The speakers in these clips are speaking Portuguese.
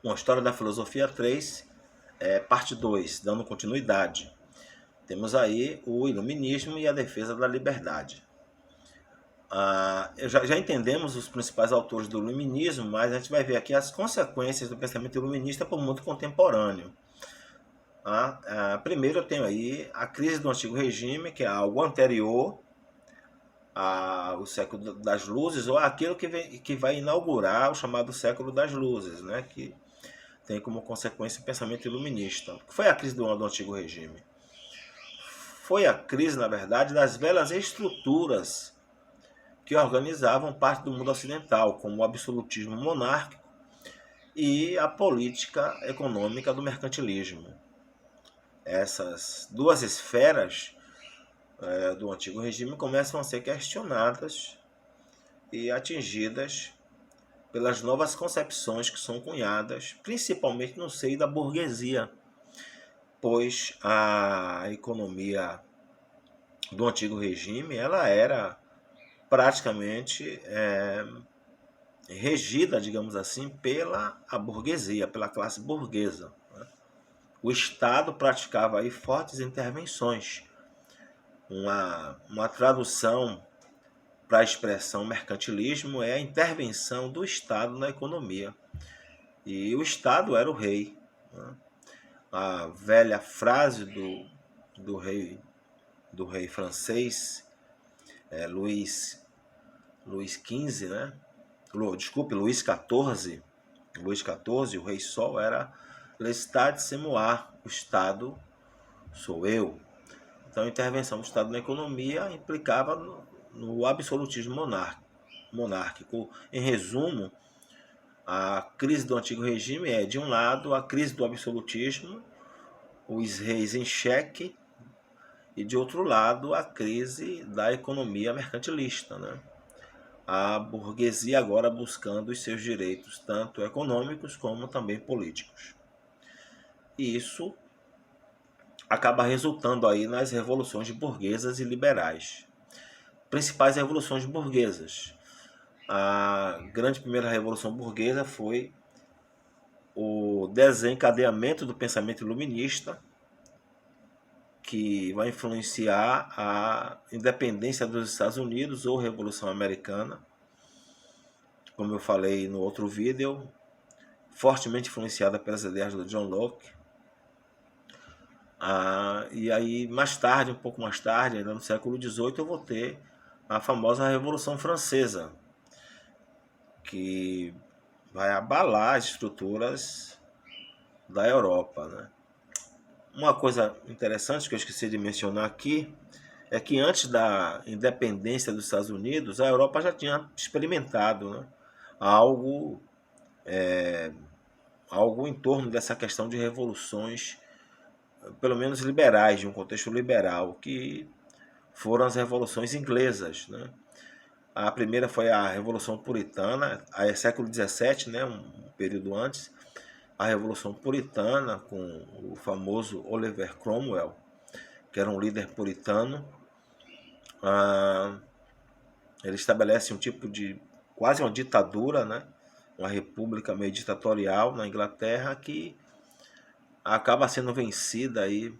Uma História da Filosofia 3, parte 2, dando continuidade. Temos aí o Iluminismo e a defesa da liberdade. Já entendemos os principais autores do Iluminismo, mas a gente vai ver aqui as consequências do pensamento iluminista para o mundo contemporâneo. Primeiro eu tenho aí a crise do Antigo Regime, que é algo anterior ao século das luzes, ou aquilo que vai inaugurar o chamado século das luzes, né? Que tem como consequência o pensamento iluminista. O que foi a crise do Antigo Regime? Foi a crise, na verdade, das velhas estruturas que organizavam parte do mundo ocidental, como o absolutismo monárquico e a política econômica do mercantilismo. Essas duas esferas do Antigo Regime começam a ser questionadas e atingidas pelas novas concepções que são cunhadas, principalmente no seio da burguesia, pois a economia do Antigo Regime ela era praticamente regida, digamos assim, pela a burguesia, pela classe burguesa. O Estado praticava aí fortes intervenções. Uma tradução para a expressão mercantilismo é a intervenção do Estado na economia. E o Estado era o rei. Né? A velha frase do rei francês, Luís XV, né? Luís XIV. Luís XIV, o rei Sol, era l'État c'est moi, o Estado sou eu. Então a intervenção do Estado na economia implicava no absolutismo monárquico. Em resumo, a crise do Antigo Regime é, de um lado, a crise do absolutismo, os reis em xeque, e de outro lado, a crise da economia mercantilista, né? A burguesia agora buscando os seus direitos, tanto econômicos como também políticos. E isso acaba resultando aí nas revoluções burguesas e liberais. Principais revoluções burguesas. A grande primeira revolução burguesa foi o desencadeamento do pensamento iluminista, que vai influenciar a independência dos Estados Unidos ou Revolução Americana. Como eu falei no outro vídeo, fortemente influenciada pelas ideias do John Locke. E aí, mais tarde, um pouco mais tarde, ainda no século XVIII, eu vou ter a famosa Revolução Francesa, que vai abalar as estruturas da Europa, né? Uma coisa interessante que eu esqueci de mencionar aqui é que antes da independência dos Estados Unidos, a Europa já tinha experimentado, né, algo em torno dessa questão de revoluções, pelo menos liberais, de um contexto liberal, que foram as revoluções inglesas, né? A primeira foi a Revolução Puritana, aí século XVII, né, um período antes, a Revolução Puritana, com o famoso Oliver Cromwell, que era um líder puritano. Ele estabelece um tipo de quase uma ditadura, né? Uma república meio ditatorial na Inglaterra, que acaba sendo vencida aí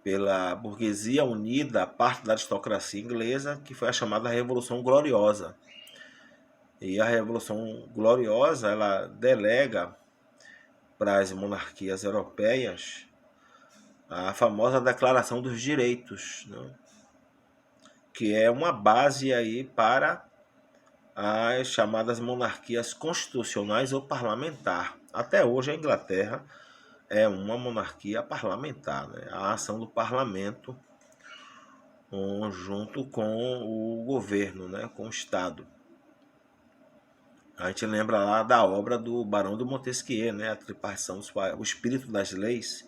pela burguesia unida, parte da aristocracia inglesa, que foi a chamada Revolução Gloriosa. E a Revolução Gloriosa, ela delega para as monarquias europeias a famosa Declaração dos Direitos, né? Que é uma base aí para as chamadas monarquias constitucionais ou parlamentar. Até hoje a Inglaterra é uma monarquia parlamentar, né? A ação do parlamento junto com o governo, né? Com o Estado. A gente lembra lá da obra do Barão de Montesquieu, né? A tripartição, o espírito das leis.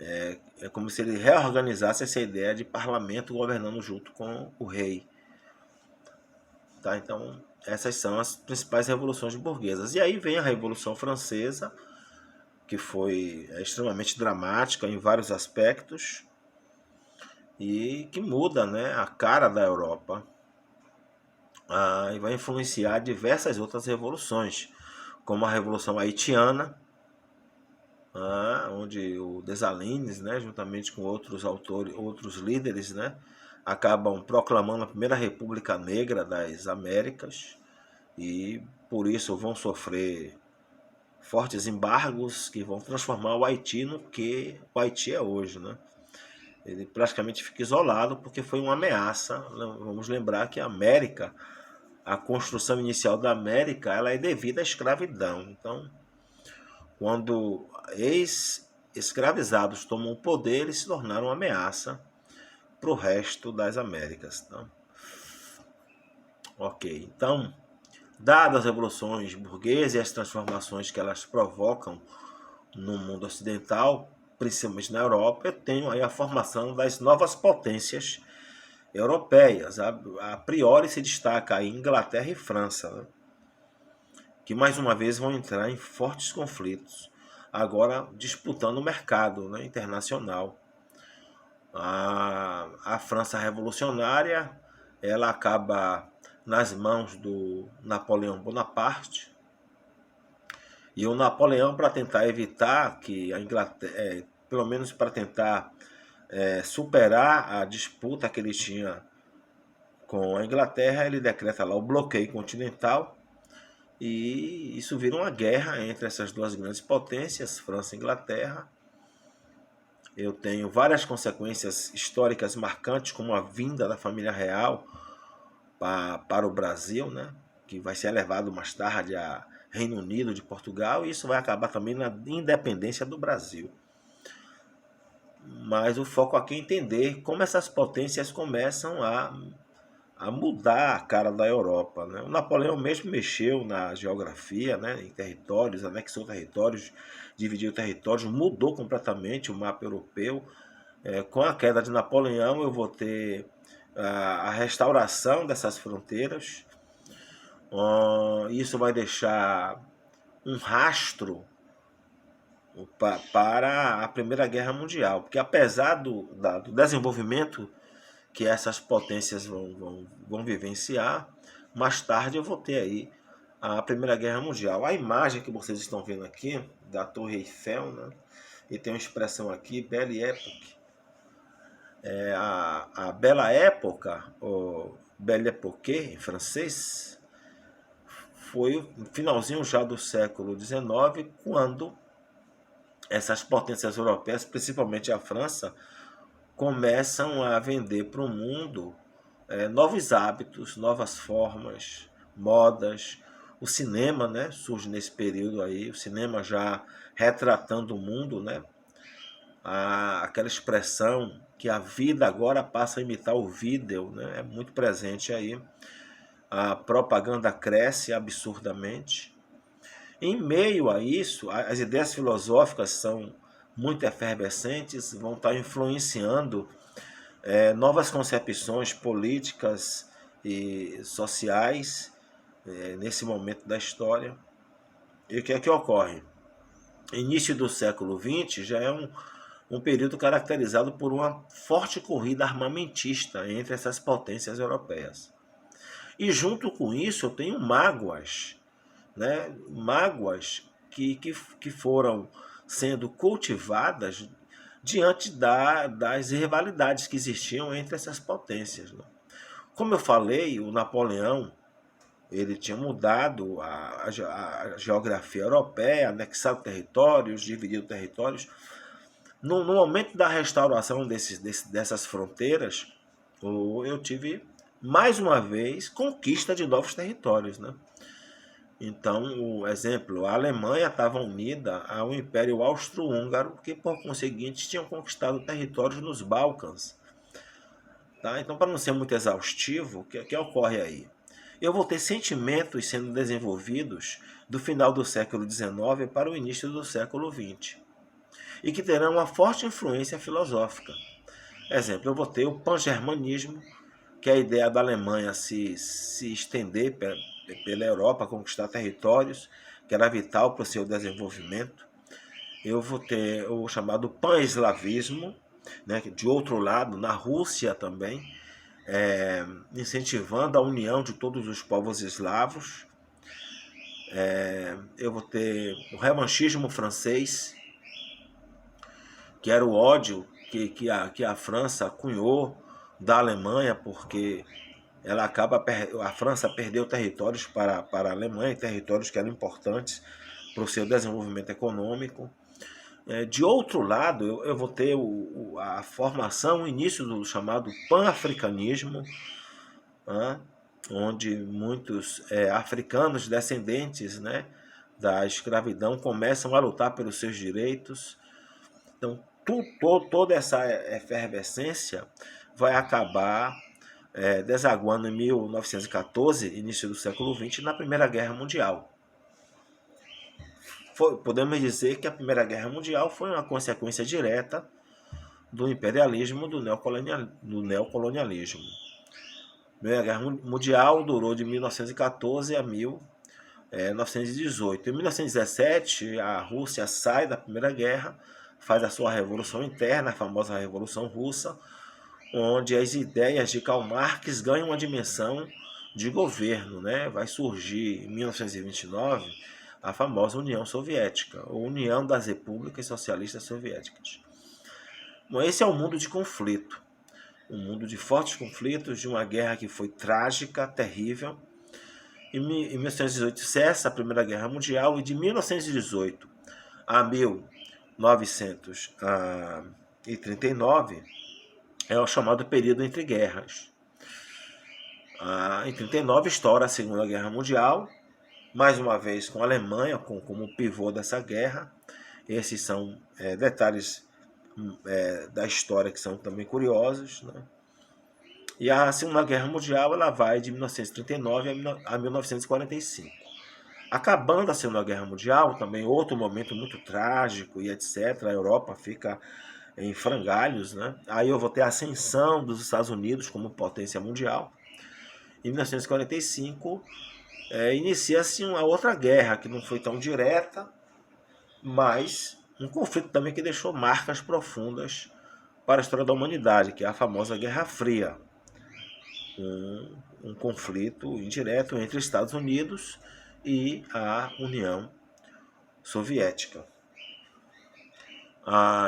É como se ele reorganizasse essa ideia de parlamento governando junto com o rei. Tá? Então, essas são as principais revoluções burguesas. E aí vem a Revolução Francesa, que foi extremamente dramática em vários aspectos e que muda, né, a cara da Europa, e vai influenciar diversas outras revoluções, como a Revolução Haitiana, onde o Dessalines, né, juntamente com outros autores, outros líderes, né, acabam proclamando a primeira República Negra das Américas e por isso vão sofrer fortes embargos que vão transformar o Haiti no que o Haiti é hoje, né? Ele praticamente fica isolado porque foi uma ameaça. Vamos lembrar que a América, a construção inicial da América, ela é devida à escravidão. Então, quando ex-escravizados tomam o poder, eles se tornaram uma ameaça para o resto das Américas. Tá? Ok, então, dadas as revoluções burguesas e as transformações que elas provocam no mundo ocidental, principalmente na Europa, eu tenho aí a formação das novas potências europeias. A priori se destaca aí Inglaterra e França, né? Que mais uma vez vão entrar em fortes conflitos, agora disputando o mercado, né, internacional. A França revolucionária, ela acaba nas mãos do Napoleão Bonaparte, e o Napoleão, para tentar evitar que a Inglaterra, pelo menos para tentar superar a disputa que ele tinha com a Inglaterra, ele decreta lá o bloqueio continental, e isso vira uma guerra entre essas duas grandes potências, França e Inglaterra. Eu tenho várias consequências históricas marcantes, como a vinda da família real para o Brasil, né? Que vai ser elevado mais tarde a Reino Unido de Portugal, e isso vai acabar também na independência do Brasil. Mas o foco aqui é entender como essas potências começam a mudar a cara da Europa, né? O Napoleão mesmo mexeu na geografia, né? Em territórios, anexou territórios, dividiu territórios, mudou completamente o mapa europeu. Com a queda de Napoleão, eu vou ter a restauração dessas fronteiras. Isso vai deixar um rastro para a Primeira Guerra Mundial, porque apesar do desenvolvimento que essas potências vão vivenciar, mais tarde eu vou ter aí a Primeira Guerra Mundial. A imagem que vocês estão vendo aqui da Torre Eiffel, né? E tem uma expressão aqui, Belle Époque. A Bela Época, ou Belle Époque em francês, foi o finalzinho já do século XIX, quando essas potências europeias, principalmente a França, começam a vender para o mundo novos hábitos, novas formas, modas. O cinema, né, surge nesse período aí, o cinema já retratando o mundo, né? Aquela expressão que a vida agora passa a imitar o vídeo, né? É muito presente aí. A propaganda cresce absurdamente. Em meio a isso, as ideias filosóficas são muito efervescentes, vão estar influenciando novas concepções políticas e sociais nesse momento da história. E o que é que ocorre? Início do século XX já é um período caracterizado por uma forte corrida armamentista entre essas potências europeias. E junto com isso eu tenho mágoas, né? Mágoas que foram sendo cultivadas diante das rivalidades que existiam entre essas potências. Né? Como eu falei, o Napoleão ele tinha mudado a geografia europeia, anexado territórios, dividido territórios. No momento da restauração dessas fronteiras, eu tive, mais uma vez, conquista de novos territórios. Né? Então, o exemplo, a Alemanha estava unida ao Império Austro-Húngaro, que por conseguinte tinham conquistado territórios nos Balcãs. Tá? Então, para não ser muito exaustivo, o que ocorre aí? Eu vou ter sentimentos sendo desenvolvidos do final do século XIX para o início do século XX, e que terão uma forte influência filosófica. Exemplo, eu vou ter o pan-germanismo, que é a ideia da Alemanha se estender pela Europa, conquistar territórios, que era vital para o seu desenvolvimento. Eu vou ter o chamado pan-eslavismo, né, de outro lado, na Rússia também, incentivando a união de todos os povos eslavos. Eu vou ter o revanchismo francês, que era o ódio que a França cunhou da Alemanha, porque a França perdeu territórios para a Alemanha, territórios que eram importantes para o seu desenvolvimento econômico. De outro lado, eu vou ter a formação, o início do chamado pan-africanismo, né, onde muitos africanos descendentes, né, da escravidão começam a lutar pelos seus direitos. Então, toda essa efervescência vai acabar desaguando em 1914, início do século XX, na Primeira Guerra Mundial. Podemos dizer que a Primeira Guerra Mundial foi uma consequência direta do imperialismo, do neocolonialismo. A Primeira Guerra Mundial durou de 1914 a 1918. Em 1917, a Rússia sai da Primeira Guerra, faz a sua revolução interna, a famosa Revolução Russa, onde as ideias de Karl Marx ganham uma dimensão de governo, né? Vai surgir em 1929 a famosa União Soviética, ou União das Repúblicas Socialistas Soviéticas. Bom, esse é um mundo de conflito, um mundo de fortes conflitos, de uma guerra que foi trágica, terrível. Em 1918 cessa a Primeira Guerra Mundial e de 1918 a 1939 é o chamado período entre guerras. Em 1939 estoura a Segunda Guerra Mundial, mais uma vez com a Alemanha como pivô dessa guerra. Esses são detalhes da história que são também curiosos, né? E a Segunda Guerra Mundial ela vai de 1939 a 1945. Acabando a Segunda Guerra Mundial, também outro momento muito trágico e etc. A Europa fica em frangalhos, né? Aí eu vou ter a ascensão dos Estados Unidos como potência mundial. Em 1945 inicia-se uma outra guerra que não foi tão direta, mas um conflito também que deixou marcas profundas para a história da humanidade, que é a famosa Guerra Fria. Um conflito indireto entre os Estados Unidos e a União Soviética.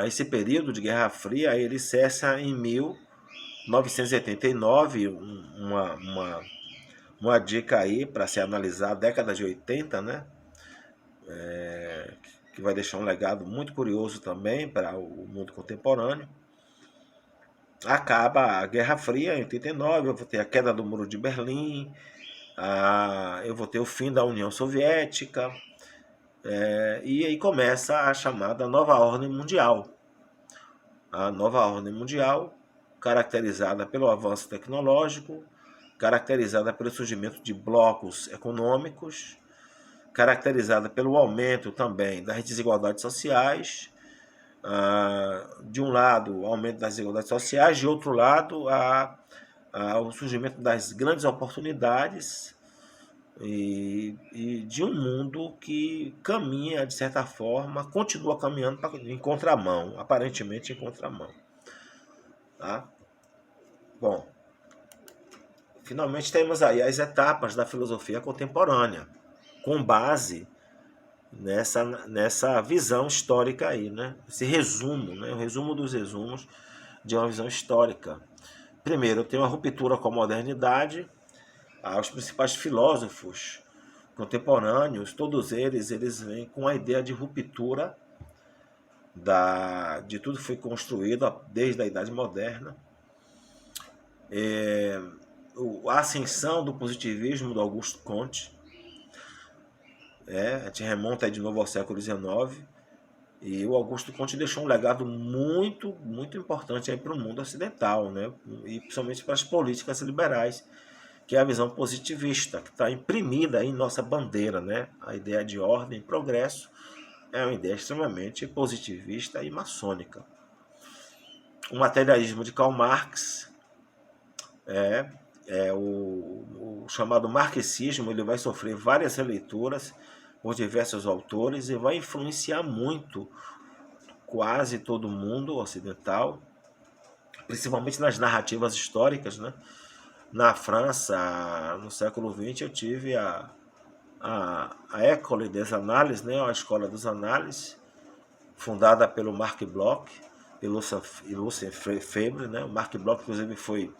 Esse período de Guerra Fria ele cessa em 1989, uma dica aí para se analisar a década de 80, né? Que vai deixar um legado muito curioso também para o mundo contemporâneo. Acaba a Guerra Fria em 89, eu vou ter a queda do Muro de Berlim, eu vou ter o fim da União Soviética, e aí começa a chamada Nova Ordem Mundial. A Nova Ordem Mundial, caracterizada pelo avanço tecnológico, caracterizada pelo surgimento de blocos econômicos, caracterizada pelo aumento também das desigualdades sociais. De um lado, o aumento das desigualdades sociais, de outro lado, o surgimento das grandes oportunidades e de um mundo que caminha, de certa forma, continua caminhando em contramão, aparentemente em contramão. Tá? Bom, finalmente temos aí as etapas da filosofia contemporânea, com base nessa visão histórica aí, né? Esse resumo, né? O resumo dos resumos de uma visão histórica. Primeiro, tem uma ruptura com a modernidade. Os principais filósofos contemporâneos, todos eles vêm com a ideia de ruptura de tudo que foi construído desde a Idade Moderna. A ascensão do positivismo do Augusto Comte, a gente remonta aí de novo ao século XIX, e o Augusto Comte deixou um legado muito, muito importante para o mundo ocidental, né? E principalmente para as políticas liberais, que é a visão positivista, que está imprimida em nossa bandeira, né? A ideia de ordem e progresso é uma ideia extremamente positivista e maçônica. O materialismo de Karl Marx o chamado marxismo, ele vai sofrer várias releituras por diversos autores e vai influenciar muito quase todo mundo ocidental, principalmente nas narrativas históricas, né? Na França, no século XX, eu tive a a École des Annales, né, a Escola dos Análises, fundada pelo Marc Bloch e Lucien Febvre, né? O Marc Bloch, inclusive,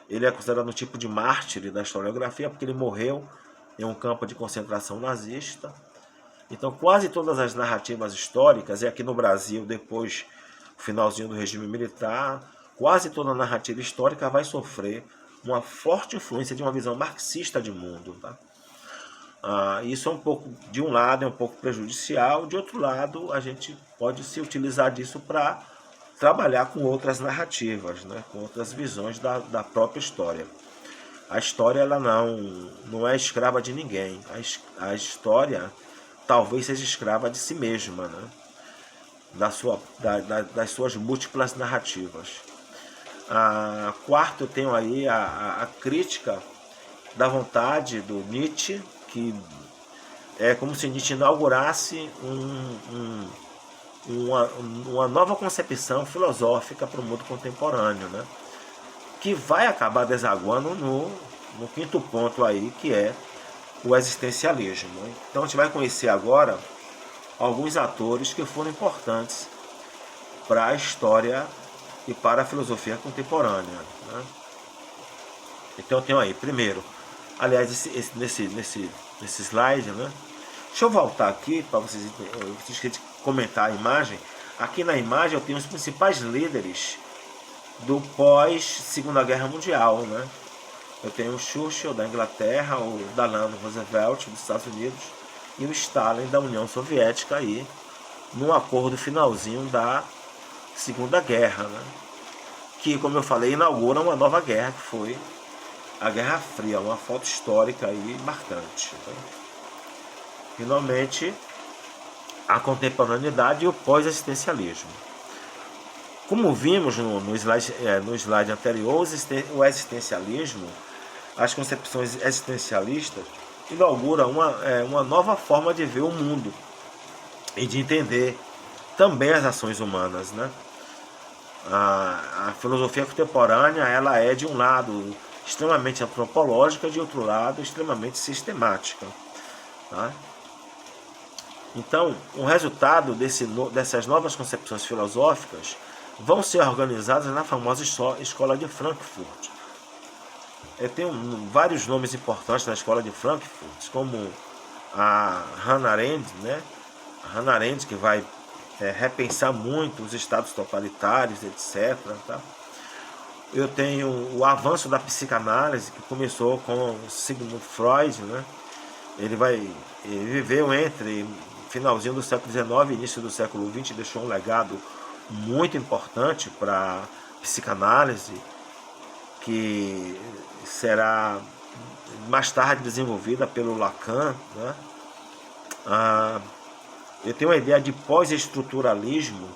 ele é considerado um tipo de mártir da historiografia, porque ele morreu em um campo de concentração nazista. Então, quase todas as narrativas históricas, e aqui no Brasil, depois do finalzinho do regime militar, quase toda narrativa histórica vai sofrer uma forte influência de uma visão marxista de mundo. Tá? Isso é um pouco, de um lado, é um pouco prejudicial, de outro lado, a gente pode se utilizar disso para trabalhar com outras narrativas, né? Com outras visões da própria história. A história ela não é escrava de ninguém. A história talvez seja escrava de si mesma, né? Das suas múltiplas narrativas. Quarto, eu tenho aí a crítica da vontade do Nietzsche, que é como se Nietzsche inaugurasse uma nova concepção filosófica para o mundo contemporâneo, né? Que vai acabar desaguando no quinto ponto aí, que é o existencialismo. Então a gente vai conhecer agora alguns atores que foram importantes para a história e para a filosofia contemporânea, né? Então eu tenho aí, primeiro, aliás, nesse slide, né? Deixa eu voltar aqui para vocês comentar a imagem. Aqui na imagem eu tenho os principais líderes do pós-Segunda Guerra Mundial, né? Eu tenho o Churchill da Inglaterra, o Delano Roosevelt dos Estados Unidos e o Stalin da União Soviética aí, num acordo finalzinho da Segunda Guerra, né? Que, como eu falei, inaugura uma nova guerra, que foi a Guerra Fria, uma foto histórica aí marcante. Né? Finalmente, a contemporaneidade e o pós-existencialismo. Como vimos no slide anterior, o existencialismo, as concepções existencialistas, inaugura uma nova forma de ver o mundo e de entender também as ações humanas, né? A filosofia contemporânea, ela é, de um lado, extremamente antropológica, de outro lado, extremamente sistemática. Tá? Então, o resultado dessas novas concepções filosóficas vão ser organizadas na famosa Escola de Frankfurt. Eu tenho vários nomes importantes na Escola de Frankfurt, como a Hannah Arendt, né? A Hannah Arendt, que vai repensar muito os estados totalitários, etc. Tá? Eu tenho o avanço da psicanálise, que começou com Sigmund Freud, né? Ele viveu entre finalzinho do século XIX e início do século XX, e deixou um legado muito importante para a psicanálise, que será mais tarde desenvolvida pelo Lacan, né? Eu tenho uma ideia de pós-estruturalismo,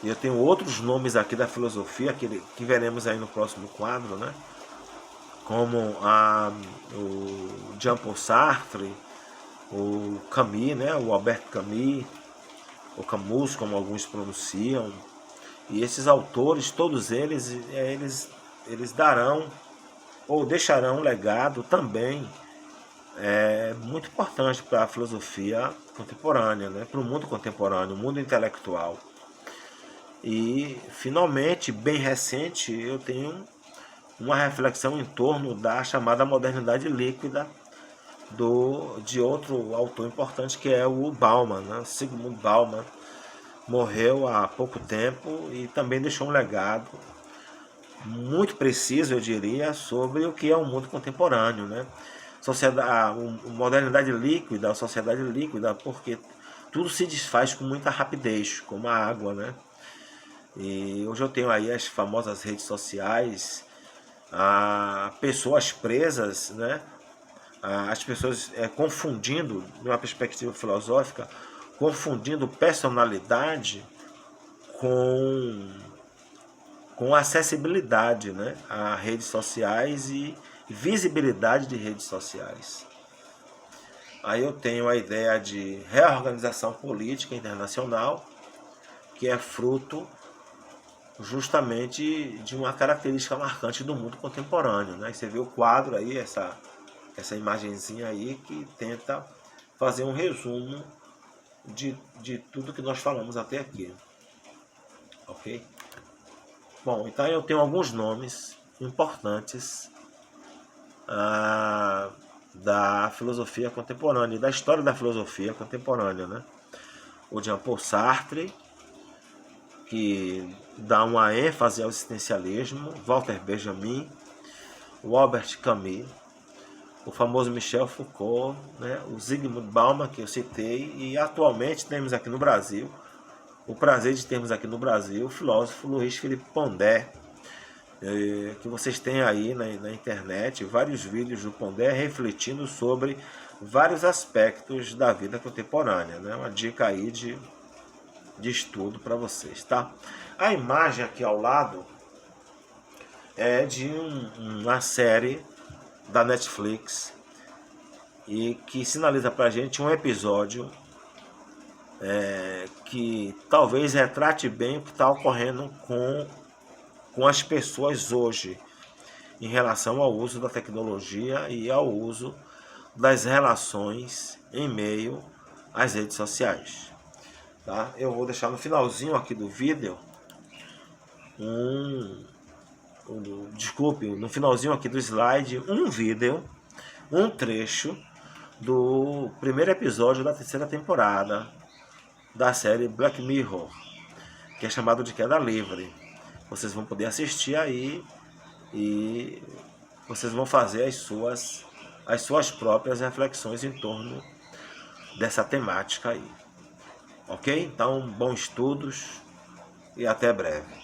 e eu tenho outros nomes aqui da filosofia que veremos aí no próximo quadro, né? Como o Jean-Paul Sartre, o Camus, né? O Albert Camus, o Camus, como alguns pronunciam. E esses autores, todos eles darão ou deixarão um legado também muito importante para a filosofia contemporânea, né? Para o mundo contemporâneo, o mundo intelectual. E, finalmente, bem recente, eu tenho uma reflexão em torno da chamada modernidade líquida de outro autor importante, que é o Bauman, né? Zygmunt Bauman. Morreu há pouco tempo e também deixou um legado muito preciso, eu diria, sobre o que é o mundo contemporâneo, né? A modernidade líquida, a sociedade líquida, porque tudo se desfaz com muita rapidez, como a água, né? E hoje eu tenho aí as famosas redes sociais, pessoas presas, né? As pessoas confundindo, de uma perspectiva filosófica, confundindo personalidade com acessibilidade, né, a redes sociais e visibilidade de redes sociais. Aí eu tenho a ideia de reorganização política internacional, que é fruto justamente de uma característica marcante do mundo contemporâneo, né? Você vê o quadro aí, essa imagenzinha aí, que tenta fazer um resumo de tudo que nós falamos até aqui. Ok? Bom, então eu tenho alguns nomes importantes da filosofia contemporânea, da história da filosofia contemporânea, né? O Jean-Paul Sartre, que dá uma ênfase ao existencialismo, Walter Benjamin, o Albert Camus, o famoso Michel Foucault, né? O Zygmunt Bauman, que eu citei, e atualmente temos aqui no Brasil, o prazer de termos aqui no Brasil o filósofo Luiz Felipe Pondé, que vocês têm aí na internet vários vídeos do Pondé refletindo sobre vários aspectos da vida contemporânea, né? Uma dica aí de estudo para vocês, tá? A imagem aqui ao lado é de uma série da Netflix e que sinaliza pra gente um episódio que talvez retrate bem o que está ocorrendo com as pessoas hoje em relação ao uso da tecnologia e ao uso das relações em meio às redes sociais. Tá? Eu vou deixar no finalzinho aqui do vídeo no finalzinho aqui do slide um trecho do primeiro episódio da terceira temporada da série Black Mirror, que é chamado de Queda Livre. Vocês vão poder assistir aí e vocês vão fazer as suas próprias reflexões em torno dessa temática aí. Ok? Então, bons estudos e até breve.